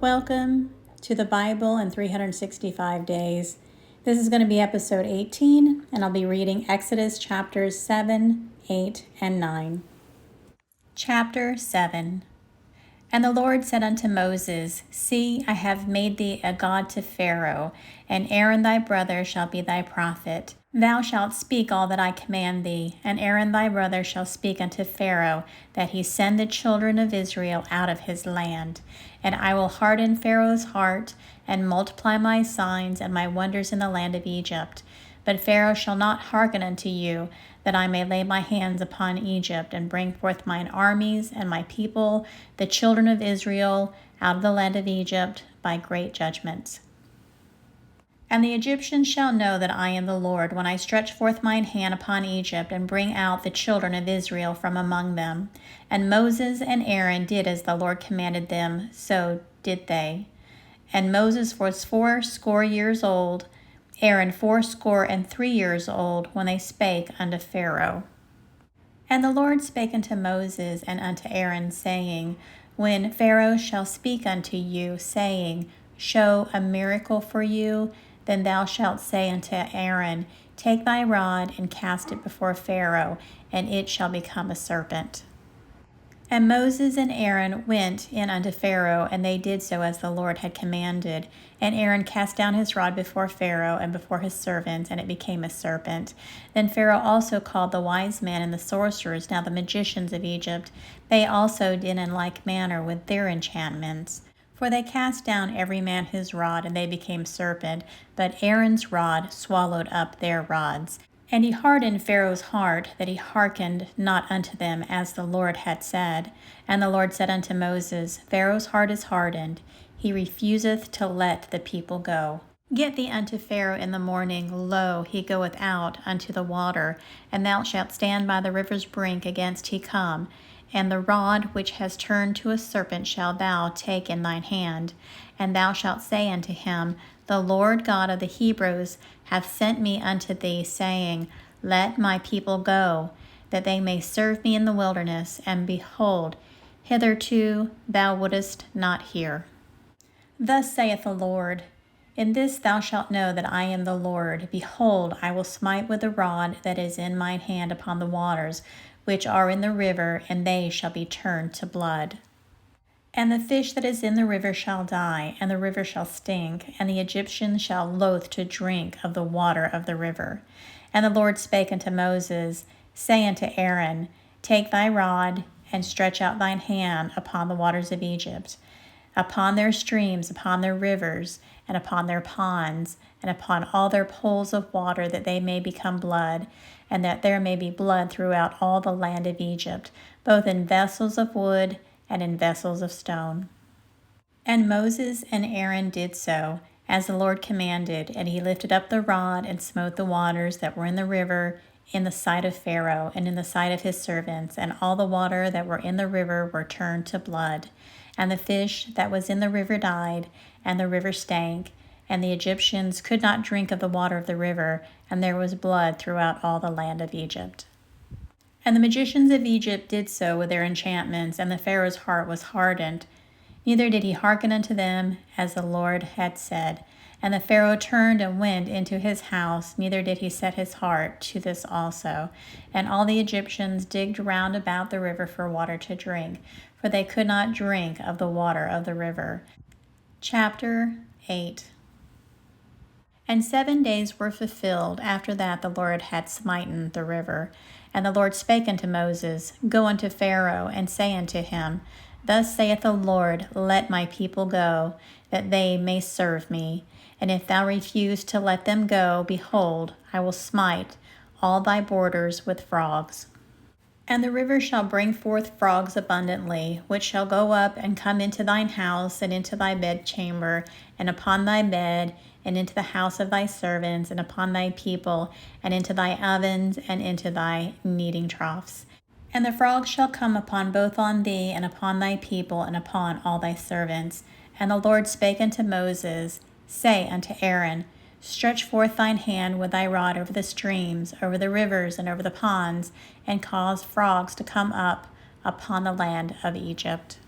Welcome to the Bible in 365 Days. This is going to be episode 18, and I'll be reading Exodus chapters 7, 8, and 9. Chapter 7. And the Lord said unto Moses, See, I have made thee a god to Pharaoh, and Aaron thy brother shall be thy prophet. Thou shalt speak all that I command thee, and Aaron thy brother shall speak unto Pharaoh, that he send the children of Israel out of his land. And I will harden Pharaoh's heart, and multiply my signs and my wonders in the land of Egypt. But Pharaoh shall not hearken unto you, that I may lay my hands upon Egypt, and bring forth mine armies and my people, the children of Israel, out of the land of Egypt, by great judgments. And the Egyptians shall know that I am the Lord, when I stretch forth mine hand upon Egypt, and bring out the children of Israel from among them. And Moses and Aaron did as the Lord commanded them, so did they. And Moses was 80 years old, Aaron 83 years old, when they spake unto Pharaoh. And the Lord spake unto Moses and unto Aaron, saying, When Pharaoh shall speak unto you, saying, Show a miracle for you, then thou shalt say unto Aaron, Take thy rod and cast it before Pharaoh, and it shall become a serpent. And Moses and Aaron went in unto Pharaoh, and they did so as the Lord had commanded. And Aaron cast down his rod before Pharaoh and before his servants, and it became a serpent. Then Pharaoh also called the wise men and the sorcerers, now the magicians of Egypt. They also did in like manner with their enchantments. For they cast down every man his rod, and they became serpent, but Aaron's rod swallowed up their rods. And he hardened Pharaoh's heart, that he hearkened not unto them, as the Lord had said. And the Lord said unto Moses, Pharaoh's heart is hardened, he refuseth to let the people go. Get thee unto Pharaoh in the morning, lo, he goeth out unto the water, and thou shalt stand by the river's brink against he come. And the rod which has turned to a serpent shalt thou take in thine hand. And thou shalt say unto him, The Lord God of the Hebrews hath sent me unto thee, saying, Let my people go, that they may serve me in the wilderness. And behold, hitherto thou wouldest not hear. Thus saith the Lord, In this thou shalt know that I am the Lord. Behold, I will smite with the rod that is in mine hand upon the waters, which are in the river, and they shall be turned to blood. And the fish that is in the river shall die, and the river shall stink, and the Egyptians shall loathe to drink of the water of the river. And the Lord spake unto Moses, Say unto Aaron, Take thy rod, and stretch out thine hand upon the waters of Egypt, upon their streams, upon their rivers, and upon their ponds, and upon all their pools of water, that they may become blood, and that there may be blood throughout all the land of Egypt, both in vessels of wood and in vessels of stone. And Moses and Aaron did so, as the Lord commanded, and he lifted up the rod and smote the waters that were in the river in the sight of Pharaoh and in the sight of his servants, and all the water that were in the river were turned to blood. And the fish that was in the river died, and the river stank, and the Egyptians could not drink of the water of the river, and there was blood throughout all the land of Egypt. And the magicians of Egypt did so with their enchantments, and the Pharaoh's heart was hardened. Neither did he hearken unto them, as the Lord had said. And the Pharaoh turned and went into his house, neither did he set his heart to this also. And all the Egyptians digged round about the river for water to drink, for they could not drink of the water of the river. Chapter 8. And 7 days were fulfilled after that the Lord had smitten the river. And the Lord spake unto Moses, Go unto Pharaoh, and say unto him, Thus saith the Lord, Let my people go, that they may serve me. And if thou refuse to let them go, behold, I will smite all thy borders with frogs. And the river shall bring forth frogs abundantly, which shall go up and come into thine house, and into thy bedchamber, and upon thy bed, and into the house of thy servants, and upon thy people, and into thy ovens, and into thy kneading troughs. And the frogs shall come upon both on thee, and upon thy people, and upon all thy servants. And the Lord spake unto Moses, Say unto Aaron, Stretch forth thine hand with thy rod over the streams, over the rivers, and over the ponds, and cause frogs to come up upon the land of Egypt.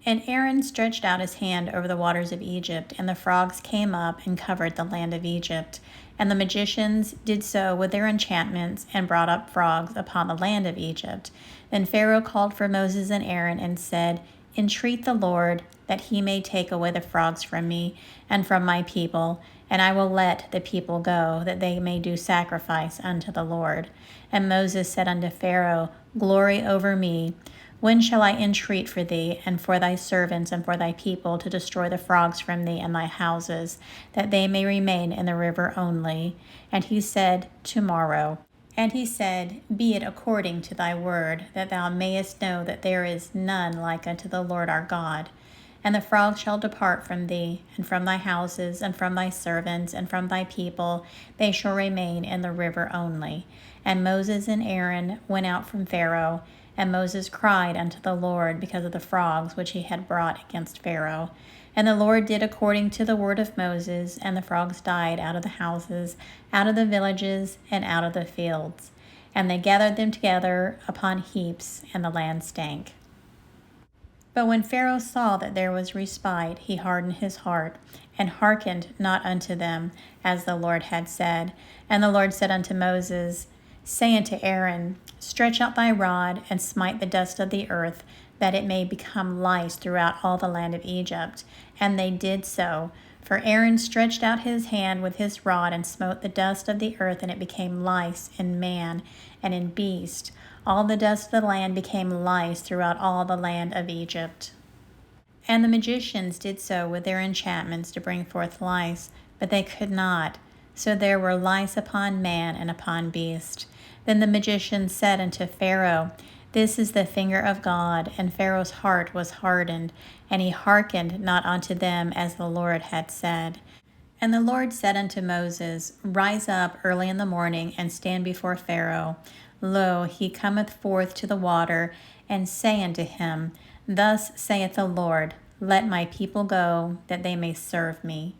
And Aaron stretched out his hand over the waters of Egypt, and the frogs came up and covered the land of Egypt. And the magicians did so with their enchantments, and brought up frogs upon the land of Egypt. Then Pharaoh called for Moses and Aaron, and said, Entreat the Lord, that he may take away the frogs from me, and from my people, and I will let the people go, that they may do sacrifice unto the Lord. And Moses said unto Pharaoh, Glory over me. When shall I entreat for thee, and for thy servants, and for thy people, to destroy the frogs from thee and thy houses, that they may remain in the river only? And he said, Tomorrow. And he said, Be it according to thy word, that thou mayest know that there is none like unto the Lord our God. And the frogs shall depart from thee, and from thy houses, and from thy servants, and from thy people, they shall remain in the river only. And Moses and Aaron went out from Pharaoh, and Moses cried unto the Lord because of the frogs which he had brought against Pharaoh. And the Lord did according to the word of Moses, and the frogs died out of the houses, out of the villages, and out of the fields. And they gathered them together upon heaps, and the land stank. But when Pharaoh saw that there was respite, he hardened his heart, and hearkened not unto them, as the Lord had said. And the Lord said unto Moses, Say unto Aaron, Stretch out thy rod, and smite the dust of the earth, that it may become lice throughout all the land of Egypt. And they did so. For Aaron stretched out his hand with his rod, and smote the dust of the earth, and it became lice in man and in beast. All the dust of the land became lice throughout all the land of Egypt. And the magicians did so with their enchantments to bring forth lice, but they could not. So there were lice upon man and upon beast. Then the magicians said unto Pharaoh, This is the finger of God. And Pharaoh's heart was hardened, and he hearkened not unto them as the Lord had said. And the Lord said unto Moses, Rise up early in the morning, and stand before Pharaoh. Lo, he cometh forth to the water, and say unto him, Thus saith the Lord, Let my people go, that they may serve me.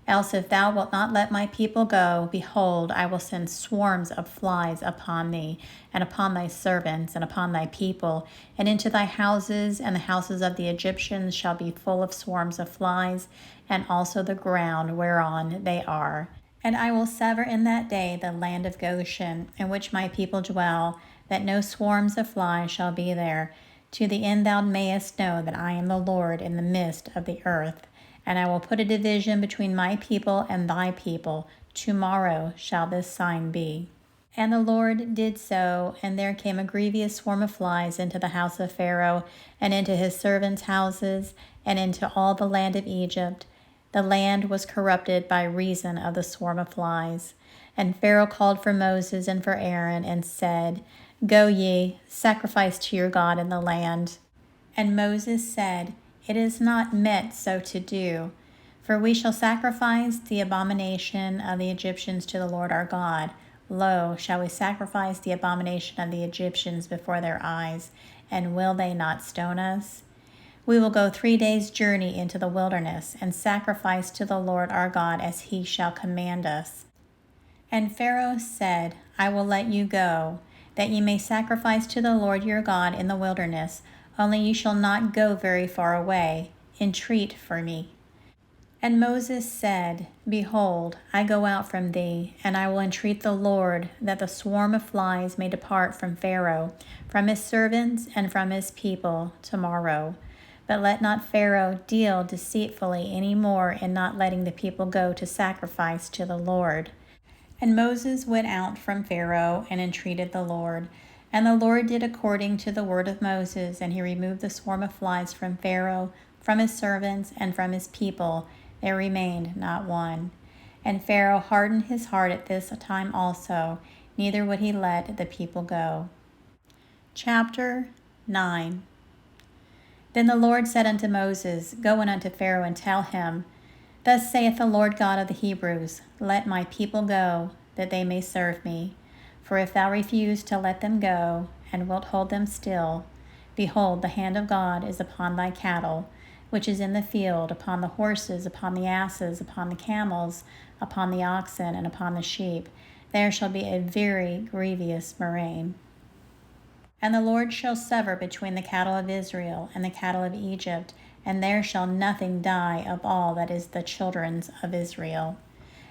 Else if thou wilt not let my people go, behold, I will send swarms of flies upon thee, and upon thy servants, and upon thy people, and into thy houses, and the houses of the Egyptians shall be full of swarms of flies, and also the ground whereon they are. And I will sever in that day the land of Goshen, in which my people dwell, that no swarms of flies shall be there, to the end thou mayest know that I am the Lord in the midst of the earth. And I will put a division between my people and thy people. Tomorrow shall this sign be. And the Lord did so, and there came a grievous swarm of flies into the house of Pharaoh, and into his servants' houses, and into all the land of Egypt. The land was corrupted by reason of the swarm of flies. And Pharaoh called for Moses and for Aaron, and said, Go ye, sacrifice to your God in the land. And Moses said, It is not meet so to do, for we shall sacrifice the abomination of the Egyptians to the Lord our God. Lo, shall we sacrifice the abomination of the Egyptians before their eyes, and will they not stone us? We will go 3 days' journey into the wilderness, and sacrifice to the Lord our God as he shall command us. And Pharaoh said, I will let you go, that ye may sacrifice to the Lord your God in the wilderness, only you shall not go very far away. Entreat for me. And Moses said, Behold, I go out from thee, and I will entreat the Lord, that the swarm of flies may depart from Pharaoh, from his servants, and from his people tomorrow. But let not Pharaoh deal deceitfully any more in not letting the people go to sacrifice to the Lord. And Moses went out from Pharaoh and entreated the Lord. And the Lord did according to the word of Moses, and he removed the swarm of flies from Pharaoh, from his servants, and from his people. There remained not one. And Pharaoh hardened his heart at this time also, neither would he let the people go. Chapter 9. Then the Lord said unto Moses, Go in unto Pharaoh, and tell him, Thus saith the Lord God of the Hebrews, Let my people go, that they may serve me. For if thou refuse to let them go, and wilt hold them still, behold, the hand of God is upon thy cattle, which is in the field, upon the horses, upon the asses, upon the camels, upon the oxen, and upon the sheep. There shall be a very grievous murrain. And the Lord shall sever between the cattle of Israel and the cattle of Egypt, and there shall nothing die of all that is the children's of Israel.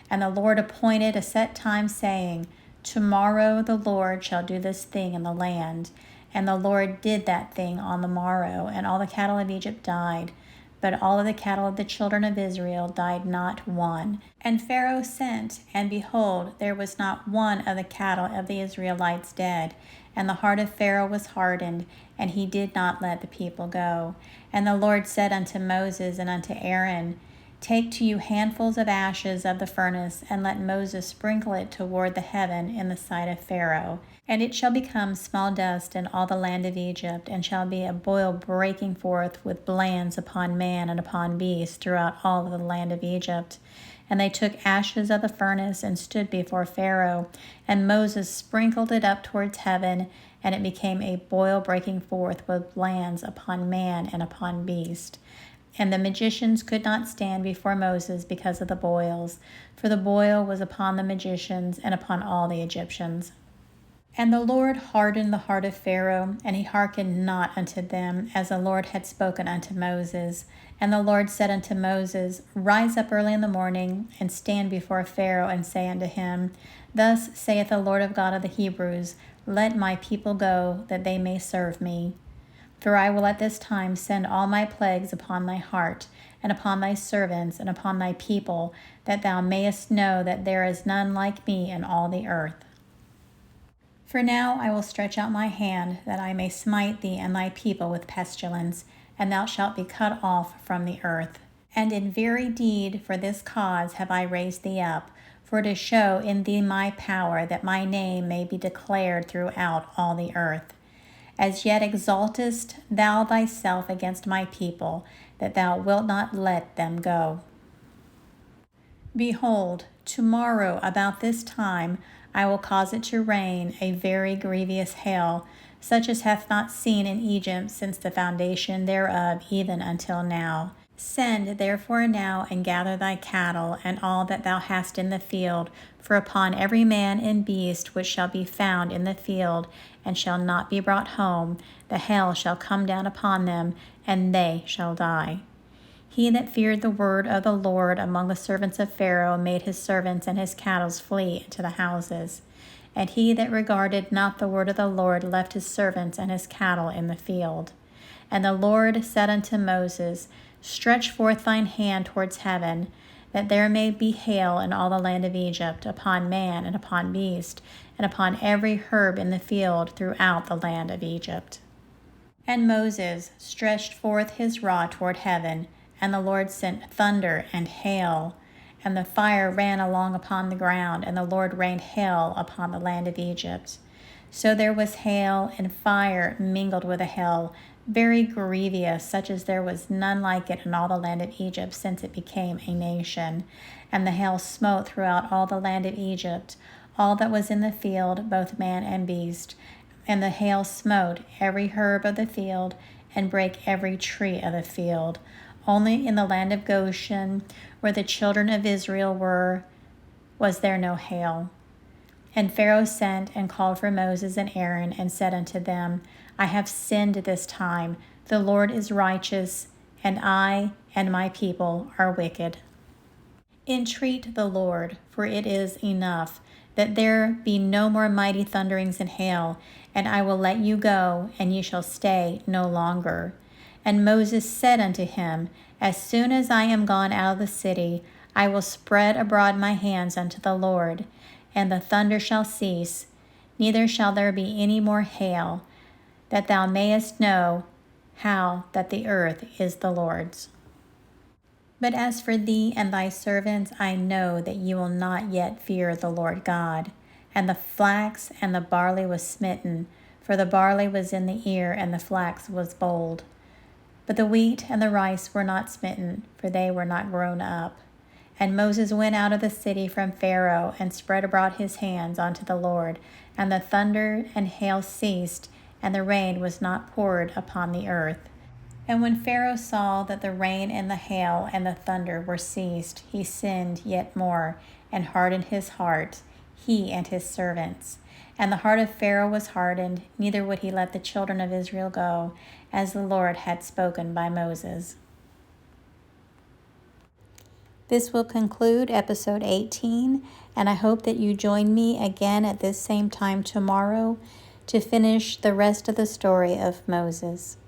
And the Lord appointed a set time, saying, Tomorrow the Lord shall do this thing in the land. And the Lord did that thing on the morrow, and all the cattle of Egypt died. But all of the cattle of the children of Israel died not one. And Pharaoh sent, and behold, there was not one of the cattle of the Israelites dead. And the heart of Pharaoh was hardened, and he did not let the people go. And the Lord said unto Moses and unto Aaron, Take to you handfuls of ashes of the furnace, and let Moses sprinkle it toward the heaven in the sight of Pharaoh. And it shall become small dust in all the land of Egypt, and shall be a boil breaking forth with blands upon man and upon beast throughout all of the land of Egypt. And they took ashes of the furnace and stood before Pharaoh, and Moses sprinkled it up towards heaven, and it became a boil breaking forth with blands upon man and upon beast. And the magicians could not stand before Moses because of the boils, for the boil was upon the magicians and upon all the Egyptians. And the Lord hardened the heart of Pharaoh, and he hearkened not unto them, as the Lord had spoken unto Moses. And the Lord said unto Moses, Rise up early in the morning, and stand before Pharaoh, and say unto him, Thus saith the Lord of God of the Hebrews, Let my people go, that they may serve me. For I will at this time send all my plagues upon thy heart, and upon thy servants, and upon thy people, that thou mayest know that there is none like me in all the earth. For now I will stretch out my hand, that I may smite thee and thy people with pestilence, and thou shalt be cut off from the earth. And in very deed for this cause have I raised thee up, for to show in thee my power, that my name may be declared throughout all the earth. As yet exaltest thou thyself against my people, that thou wilt not let them go. Behold, tomorrow about this time I will cause it to rain a very grievous hail, such as hath not seen in Egypt since the foundation thereof even until now. Send therefore now and gather thy cattle and all that thou hast in the field, for upon every man and beast which shall be found in the field and shall not be brought home, the hail shall come down upon them, and they shall die. He that feared the word of the Lord among the servants of Pharaoh made his servants and his cattle flee into the houses. And he that regarded not the word of the Lord left his servants and his cattle in the field. And the Lord said unto Moses, Stretch forth thine hand towards heaven, that there may be hail in all the land of Egypt, upon man and upon beast, and upon every herb in the field throughout the land of Egypt. And Moses stretched forth his rod toward heaven, and the Lord sent thunder and hail, and the fire ran along upon the ground, and the Lord rained hail upon the land of Egypt. So there was hail and fire mingled with the hail, very grievous, such as there was none like it in all the land of Egypt since it became a nation. And the hail smote throughout all the land of Egypt, all that was in the field, both man and beast. And the hail smote every herb of the field, and brake every tree of the field. Only in the land of Goshen, where the children of Israel were, was there no hail. And Pharaoh sent and called for Moses and Aaron, and said unto them, I have sinned this time. The Lord is righteous, and I and my people are wicked. Entreat the Lord, for it is enough, that there be no more mighty thunderings and hail, and I will let you go, and ye shall stay no longer. And Moses said unto him, As soon as I am gone out of the city, I will spread abroad my hands unto the Lord, and the thunder shall cease, neither shall there be any more hail, that thou mayest know how that the earth is the Lord's. But as for thee and thy servants, I know that ye will not yet fear the Lord God. And the flax and the barley was smitten, for the barley was in the ear, and the flax was bold. But the wheat and the rice were not smitten, for they were not grown up. And Moses went out of the city from Pharaoh, and spread abroad his hands unto the Lord, and the thunder and hail ceased, and the rain was not poured upon the earth. And when Pharaoh saw that the rain and the hail and the thunder were ceased, he sinned yet more, and hardened his heart, he and his servants. And the heart of Pharaoh was hardened, neither would he let the children of Israel go, as the Lord had spoken by Moses. This will conclude episode 18, and I hope that you join me again at this same time tomorrow to finish the rest of the story of Moses.